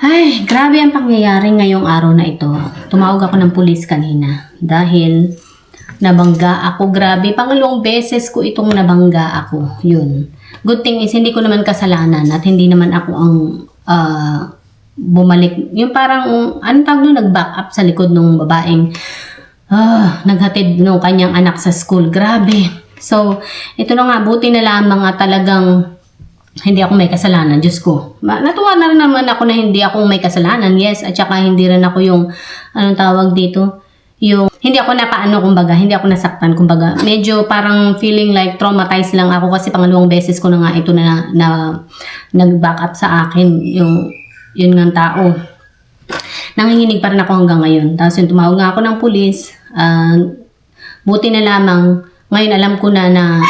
Ay, grabe ang pangyayari ngayong araw na ito. Tumawag ako ng pulis kanina dahil nabangga ako. Grabe, pangalawang beses ko itong nabangga ako. Yun. Good thing is, hindi ko naman kasalanan at hindi naman ako ang bumalik. Yung parang, anong tawag nung nag-back up sa likod ng babaeng naghatid ng kanyang anak sa school. Grabe. So, ito na nga, buti na lamang talagang hindi ako may kasalanan, Diyos ko. Natuwa na rin naman ako na hindi ako may kasalanan, yes, at saka hindi rin ako yung, anong tawag dito, yung, hindi ako napaano, kumbaga, hindi ako nasaktan, kumbaga, medyo parang feeling like traumatized lang ako kasi pangalawang beses ko na nga ito na nag-back up sa akin, yun nga tao. Nanginginig pa rin ako hanggang ngayon. Tapos yung tumawag nga ako ng pulis, buti na lamang, ngayon alam ko na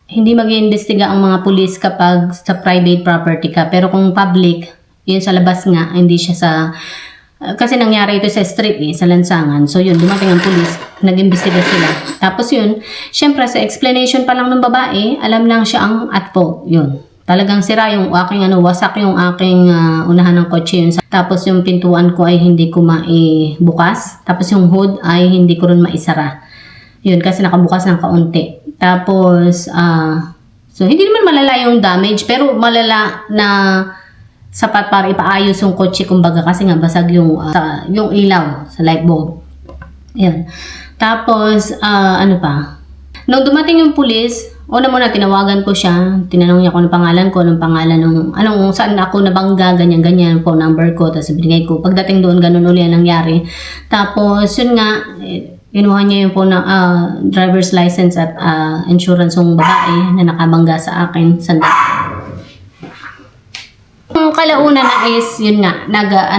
hindi mag-iimbestiga ang mga pulis kapag sa private property ka. Pero kung public, yun sa labas nga, hindi siya sa... kasi nangyari ito sa street sa lansangan. So yun, dumating ang pulis, nag-imbestiga sila. Tapos yun, syempre sa explanation pa lang ng babae, alam lang siya ang at fault. Yun. Talagang sira yung aking wasak yung aking unahan ng kotse yun. Tapos yung pintuan ko ay hindi ko maibukas. Tapos yung hood ay hindi ko rin maisara. Yun, kasi nakabukas ng kaunti. Tapos, so hindi naman malala yung damage, pero malala na sapat para ipaayos yung kotse, kumbaga, kasi nga basag yung ilaw sa light bulb. Yan. Tapos, ano pa? Nung dumating yung pulis, una muna tinawagan ko siya, tinanong niya kung anong pangalan ko, saan ako nabangga, ganyan-ganyan, phone number ko, tapos binigay ko. Pagdating doon, ganun uli ang nangyari. Tapos, yun nga, kinuha niya yung po na driver's license at insurance ng babae na nakabangga sa akin. Yung kalauna na is, yun nga,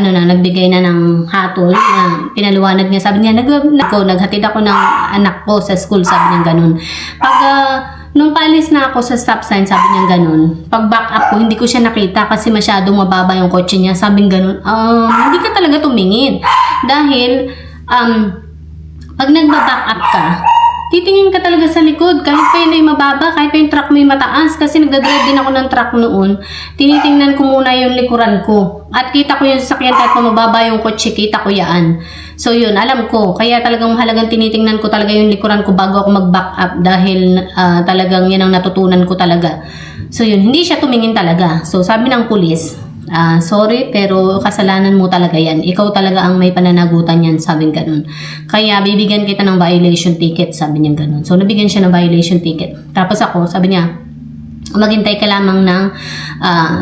nagbigay na ng hatol na pinaluwanag niya. Sabi niya, naghatid ako ng anak ko sa school, sabi niya ganun. Nung paalis na ako sa stop sign, sabi niya ganun. Pag back up ko, hindi ko siya nakita kasi masyadong mababa yung kotse niya. Sabi niya ganun, hindi ka talaga tumingin. Dahil, pag nagba-back up ka, titingin ka talaga sa likod. Kahit pa yun ay mababa, kahit pa yung truck mo ay mataas. Kasi nagdadrive din ako ng truck noon. Tinitingnan ko muna yung likuran ko. At kita ko yung sasakyan kahit pa mababa yung kotse, kita ko yan. So yun, alam ko. Kaya talagang mahalagang tinitingnan ko talaga yung likuran ko bago ako mag-back up. Dahil talagang yan ang natutunan ko talaga. So yun, hindi siya tumingin talaga. So sabi ng pulis, sorry, pero kasalanan mo talaga yan. Ikaw talaga ang may pananagutan yan, sabing ganun. Kaya bibigyan kita ng violation ticket, sabi niya ganun. So nabigyan siya ng violation ticket. Tapos ako, sabi niya, maghintay ka lamang ng,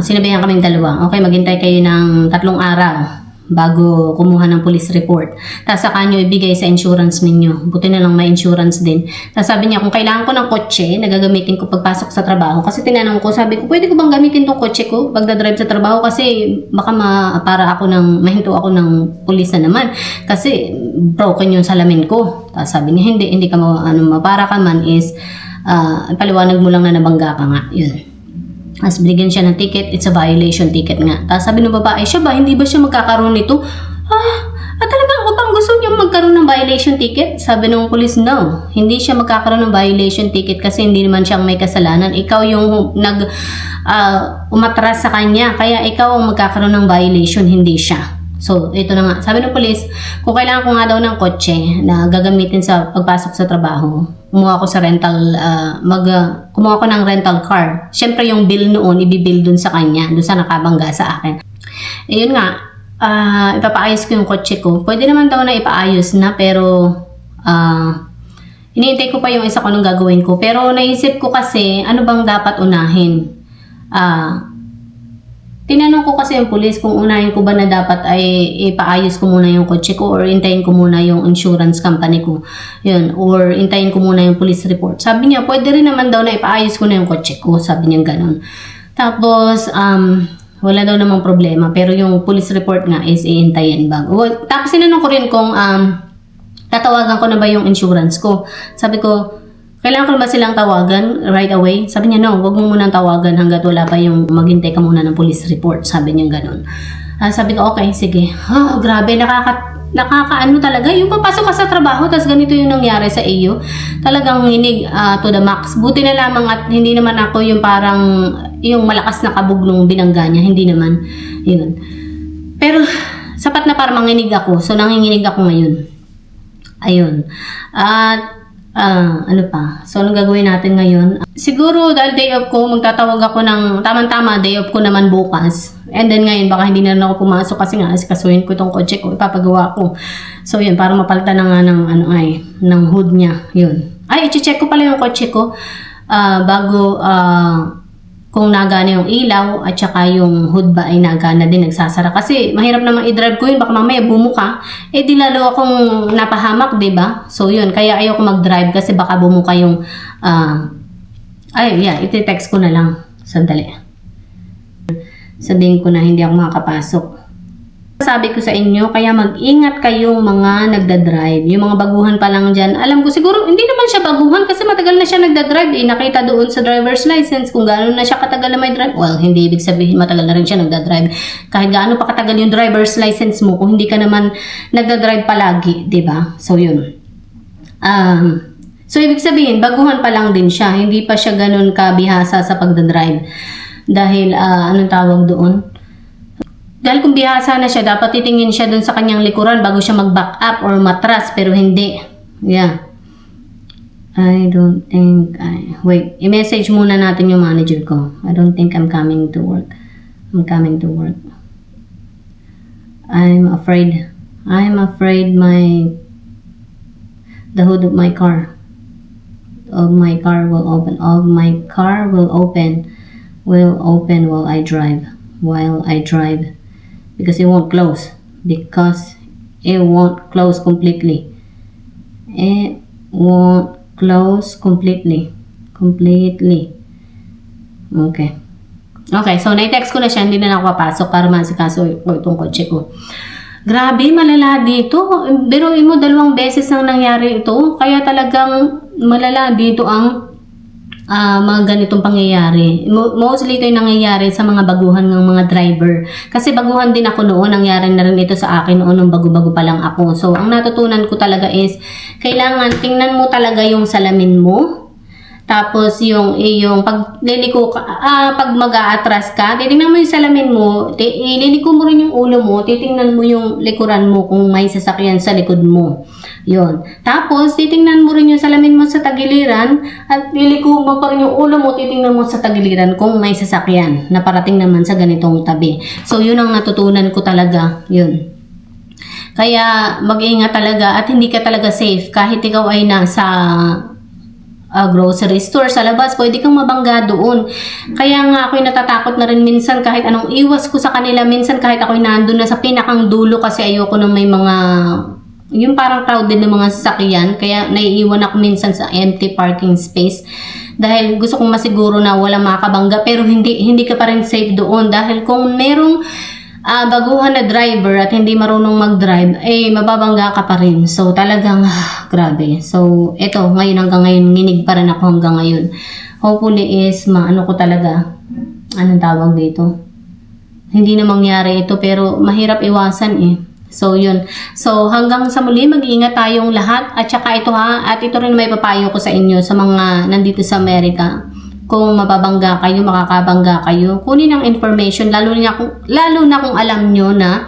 sinabihan kaming dalawa. Okay, maghintay kayo ng 3 araw bago kumuha ng police report. Tapos saka nyo ibigay sa insurance ninyo. Buti na lang may insurance din. Tapos sabi niya, kung kailangan ko ng kotse, nagagamitin ko pagpasok sa trabaho. Kasi tinanong ko, sabi ko, pwede ko bang gamitin tong kotse ko pagdadrive sa trabaho? Kasi baka mahinto ako ng pulis na naman. Kasi broken yung salamin ko. Tapos sabi niya, hindi ka mapara ka man is, paliwanag mo lang na nabangga ka nga. Yun. As binigyan siya ng ticket, it's a violation ticket nga. Tapos sabi ng babae, siya ba? Hindi ba siya magkakaroon nito? Talagang ako pang gusto niya magkaroon ng violation ticket? Sabi ng police, no. Hindi siya magkakaroon ng violation ticket kasi hindi naman siyang may kasalanan. Ikaw yung umatras sa kanya. Kaya ikaw ang magkakaroon ng violation, hindi siya. So, ito na nga. Sabi ng police, kung kailangan ko nga daw ng kotse na gagamitin sa pagpasok sa trabaho, kumuha ko ng rental car. Siyempre yung bill noon, ibibill dun sa kanya, dun sa nakabangga sa akin. Yun nga, ipapaayos ko yung kotse ko. Pwede naman daw na ipaayos na, pero hinihintay ko pa yung isa ko nung gagawin ko. Pero naisip ko kasi, ano bang dapat unahin? Tinanong ko kasi yung police kung unahin ko ba na dapat ay ipaayos ko muna yung kotse ko or intayin ko muna yung insurance company ko. Yun. Or intayin ko muna yung police report. Sabi niya, pwede rin naman daw na ipaayos ko na yung kotse ko. Sabi niya ganun. Tapos, wala daw namang problema. Pero yung police report nga is iintayin bago. Tapos sinanong ko rin kung tatawagan ko na ba yung insurance ko. Sabi ko, kailangan ko na ba silang tawagan right away? Sabi niya, no, wag mo munang tawagan hanggat wala pa yung maghintay ka muna ng police report. Sabi niya ganun. Sabi ko, okay, sige. Grabe, nakakaano talaga. Yung papasok ka sa trabaho, tapos ganito yung nangyari sa iyo. Talagang hinig to the max. Buti na lamang at hindi naman ako yung parang, yung malakas na kabog nung binangga niya. Hindi naman. Yun. sapat na para manginig ako. So, nanginginig ako ngayon. Ayun. At, ano pa? So, anong gagawin natin ngayon? Siguro, dahil day off ko, magtatawag ako ng, tamang-tama, day off ko naman bukas. And then ngayon, baka hindi na rin ako pumasok kasi nga, asikasuhin ko itong kotse ko, ipapagawa ko. So, yun, para mapalitan na nga ng, ng hood niya. Yun. Ay, i-check ko pala yung kotse ko, bago, kung nagana yung ilaw at saka yung hood ba ay nagana din, nagsasara. Kasi mahirap naman i-drive ko yun, baka mamaya bumuka. Eh di lalo akong napahamak, diba? So yun, kaya ayoko mag-drive kasi baka bumuka yung... iti-text ko na lang. Sandali. Sabihin ko na hindi ako makakapasok. Sabi ko sa inyo, kaya mag-ingat kayong mga nagdadrive. Yung mga baguhan pa lang dyan. Alam ko siguro, hindi naman siya baguhan kasi matagal na siya nagdadrive. Nakita doon sa driver's license kung gaano na siya katagal na may drive. Well, hindi ibig sabihin matagal na rin siya nagdadrive. Kahit gaano pa katagal yung driver's license mo kung hindi ka naman nagdadrive palagi, diba? So, yun. So, ibig sabihin, baguhan pa lang din siya. Hindi pa siya ganun kabihasa sa pagdadrive. Dahil, anong tawag doon? Dahil kung bihasa na siya, dapat titingin siya dun sa kanyang likuran bago siya mag-back up or matras, pero hindi. Yeah. I don't think wait, i-message muna natin yung manager ko. I don't think I'm coming to work. I'm coming to work. I'm afraid the hood of my car will open. Will open while I drive. Because it won't close. Completely. It won't close completely. Okay, so na-text ko na siya, hindi na ako papasok para masikaso ko itong kotse ko. Grabe, malala dito. Biruin mo, 2 beses nang nangyari ito. Kaya talagang malala dito ang mga ganitong pangyayari. Mostly ito yung nangyayari sa mga baguhan ng mga driver. Kasi baguhan din ako noon, nangyari na rin ito sa akin noon nung bago-bago pa lang ako. So, ang natutunan ko talaga is, kailangan tingnan mo talaga yung salamin mo. Tapos, yung pagliliko ka, pag mag-a-atras ka, titingnan mo yung salamin mo, ililiko mo rin yung ulo mo, titingnan mo yung likuran mo kung may sasakyan sa likod mo. Yun. Tapos, titingnan mo rin yung salamin mo sa tagiliran at liliko mo pa rin yung ulo mo, titingnan mo sa tagiliran kung may sasakyan na parating naman sa ganitong tabi. So, yun ang natutunan ko talaga. Yun. Kaya, mag-ingat talaga at hindi ka talaga safe kahit ikaw ay nasa grocery store sa labas, pwede kang mabangga doon. Kaya nga ako'y natatakot na rin minsan kahit anong iwas ko sa kanila, minsan kahit ako'y nandun na sa pinakang dulo kasi ayoko nang may mga yung parang crowded ng mga sasakyan, kaya naiiwan ako minsan sa empty parking space dahil gusto kong masiguro na walang makabangga, pero hindi ka pa rin safe doon dahil kung merong baguhan na driver at hindi marunong mag-drive, mababangga ka pa rin. So, talagang, grabe. So, eto, hanggang ngayon, nginig pa rin ako hanggang ngayon. Hopefully is, maano ko talaga, anong tawag dito? Hindi na mangyari ito, pero mahirap iwasan So, yun. So, hanggang sa muli, mag-iingat tayong lahat. At saka ito at ito rin may papayo ko sa inyo, sa mga nandito sa Amerika. Kung mababangga kayo, makakabangga kayo, kunin ang information, lalo na kung alam nyo na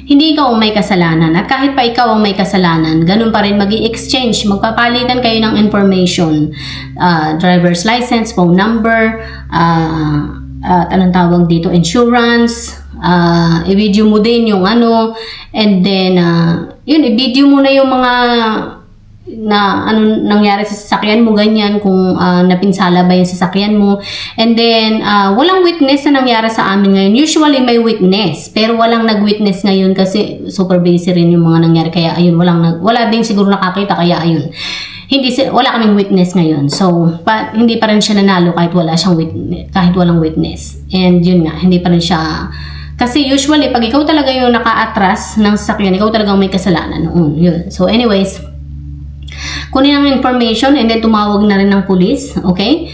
hindi ikaw ang may kasalanan. At kahit pa ikaw ang may kasalanan, ganun pa rin mag-i-exchange, magpapalitan kayo ng information. Driver's license, phone number, at anong tawag dito, insurance, i-video mo din yung and then, i-video mo na yung mga na nangyari sa sasakyan mo, ganyan, kung napinsala ba yung sasakyan mo. And then, walang witness na nangyari sa amin ngayon. Usually, may witness, pero walang nag-witness ngayon kasi super busy rin yung mga nangyari. Kaya, ayun, wala din siguro nakakita, kaya ayun. Wala kaming witness ngayon. So, hindi pa rin siya nanalo kahit walang witness. And yun nga, hindi pa rin siya. Kasi usually, pag ikaw talaga yung naka-atras ng sasakyan, ikaw talagang may kasalanan noon. Yun. So, anyways, kunin ang information and then tumawag na rin ng pulis, okay?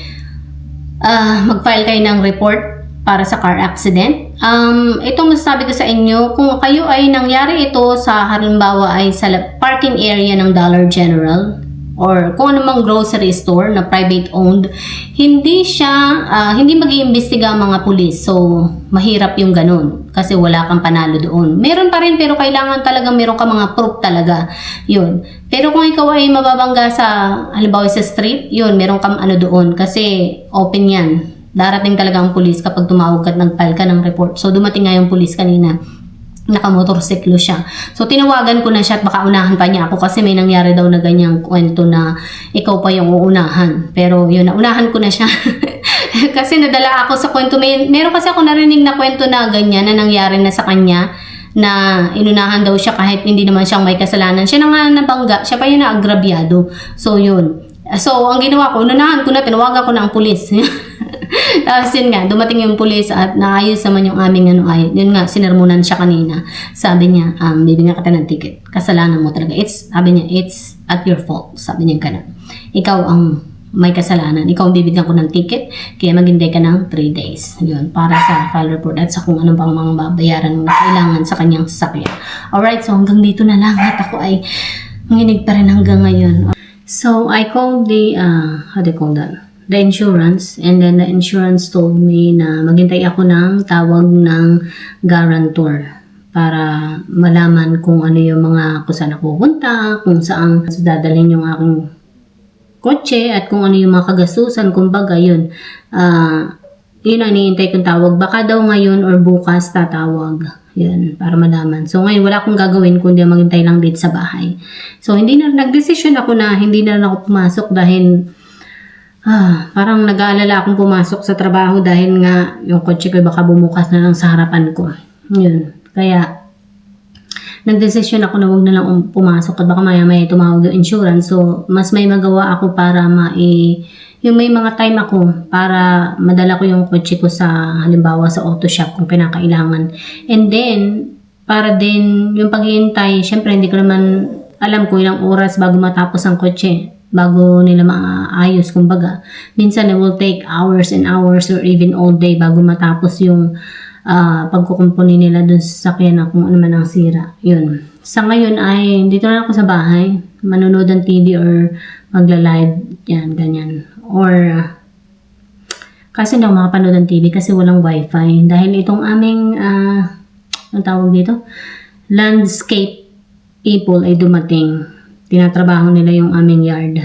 Mag-file kayo ng report para sa car accident. Itong nasasabi ko sa inyo, kung kayo ay nangyari ito sa halimbawa ay sa parking area ng Dollar General or kung anumang grocery store na private owned, hindi mag-iimbestiga ang mga pulis. So, mahirap yung ganun. kasi wala kang panalo doon. Meron pa rin pero kailangan talagang meron ka mga proof talaga. Yun. Pero kung ikaw ay mababangga sa halimbawa sa street, yun, meron kang ano doon kasi open yan. Darating talaga ang pulis kapag tumawag ka at nag-file ka ng report. So dumating nga yung pulis kanina. Nakamotorsiklo siya. So, tinawagan ko na siya at baka unahan pa niya ako kasi may nangyari daw na ganyang kwento na ikaw pa yung uunahan. Pero yun, naunahan ko na siya. Kasi nadala ako sa kwento. Meron kasi ako narinig na kwento na ganyan na nangyari na sa kanya na inunahan daw siya kahit hindi naman siyang may kasalanan. Siya na nga nabangga. Siya pa yung naagrabyado. So, yun. So, ang ginawa ko, unahan ko na, tinawagan ko na ang pulis. Tapos yun nga, dumating yung pulis at naayos naman yung aming ano ay, yun nga, sinermonan siya kanina. Sabi niya, bibigyan kita ng ticket. Kasalanan mo talaga. Sabi niya, it's at your fault. Sabi niya ganun. Ikaw ang may kasalanan. Ikaw ang bibigyan ko ng ticket, kaya maghintay ka ng 3 days. Yun, para sa file report at sa kung anong pang mga babayaran na kailangan sa kanyang sasakyan. Alright, so hanggang dito na lang at ako ay manginig pa rin hanggang ngayon. So, I called the, how do you call that? The insurance, and then the insurance told me na maghintay ako ng tawag ng guarantor para malaman kung ano yung mga kung saan ako pupunta, kung saan dadalhin yung aking kotse at kung ano yung mga kagastusan, kumbaga yun. Yun ang iniintay kong tawag. Baka daw ngayon or bukas tatawag. Yun, para malaman. So ngayon wala akong gagawin kundi maghintay lang dito sa bahay. So hindi na, nagdesisyon ako na hindi na rin ako pumasok dahil parang nag-aalala akong pumasok sa trabaho dahil nga yung kotse ko baka bumukas na lang sa harapan ko. Yun. Kaya, nagdesisyon ako na wag na lang pumasok at baka maya-maya tumawag yung insurance. So, mas may magawa ako para yung may mga time ako para madala ko yung kotse ko sa halimbawa sa auto shop kung pinakailangan. And then, para din yung paghihintay, syempre hindi ko naman alam kung ilang oras bago matapos ang kotse. Bago nila maayos, kumbaga. Minsan, it will take hours and hours or even all day bago matapos yung pagkukumpuni nila dun sa sakyan na kung ano man ang sira. Yun. Sa ngayon ay, dito na ako sa bahay. Manonood ng TV or magla-live. Yan, ganyan. Or, kasi hindi ako makapanood ng TV kasi walang wifi. Dahil itong aming, ang tawag dito? Landscape people ay dumating. Tinatrabaho nila yung aming yard.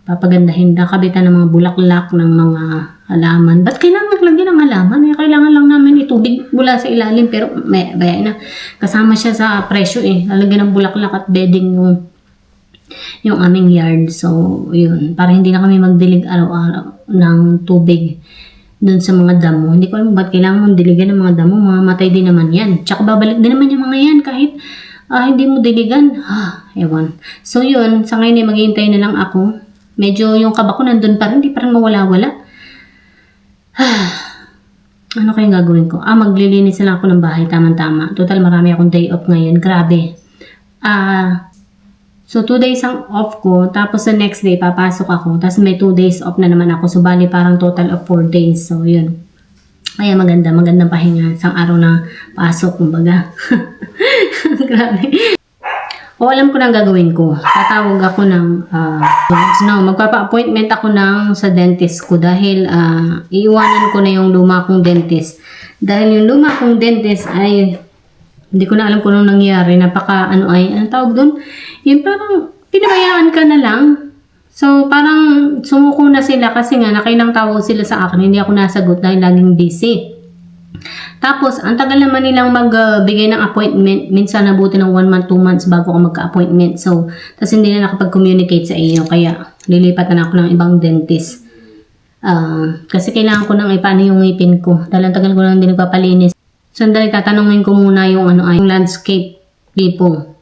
Papagandahin, nakabitan ng mga bulaklak, ng mga halaman. Ba't kailangan lagyan ng halaman? Kailangan lang namin itubig mula sa ilalim. Pero may bayay na. Kasama siya sa presyo eh. Lalagyan ng bulaklak at bedding yung aming yard. So, yun. Para hindi na kami magdilig araw-araw ng tubig dun sa mga damo. Hindi ko alam ba't kailangan mong diligan ng mga damo. Mamamatay din naman yan. Tsaka babalik din naman yung mga yan kahit hindi mo diligan. Ewan. So, yun. Sa ngayon, maghihintay na lang ako. Medyo yung kaba ko nandun pa rin. Hindi pa rin mawala-wala. Ano kayong gagawin ko? Maglilinis na lang ako ng bahay. Tama-tama. Total, marami akong day off ngayon. Grabe. So, 2 days ang off ko. Tapos, the next day, papasok ako. Tapos, may 2 days off na naman ako. So, bali, parang total of 4 days. So, yun. Kaya magandang pahinga. Isang araw na pasok, kumbaga. Grabe. Alam ko na ang gagawin ko. Tatawag ako ng magpapa-appointment ako sa dentist ko dahil iiwanan ko na yung luma kong dentist. Dahil yung luma kong dentist ay hindi ko na alam kung anong nangyari. Anong tawag doon? Yung parang pinabayaan ka na lang. So, parang sumuko na sila kasi nga nakailang tawag sila sa akin. Hindi ako nasagot dahil laging busy. Tapos, ang tagal naman nilang magbigay ng appointment. Minsan nabuti ng 1 month, 2 months bago ako magka-appointment. So, tapos hindi na nakapag-communicate sa iyo. Kaya, lilipat na ako ng ibang dentist. Kasi kailangan ko nang ipaano yung ngipin ko. Dahil ang tagal ko lang din nagpapalinis. Sandali, tatanungin ko muna yung landscape people.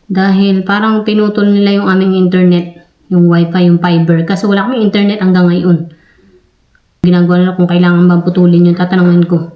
Dahil parang pinutol nila yung aming internet. Yung wifi, yung fiber. Kasi wala kaming internet hanggang ngayon. Ginagawa nila kung kailangan bang putulin yung tatanungin ko.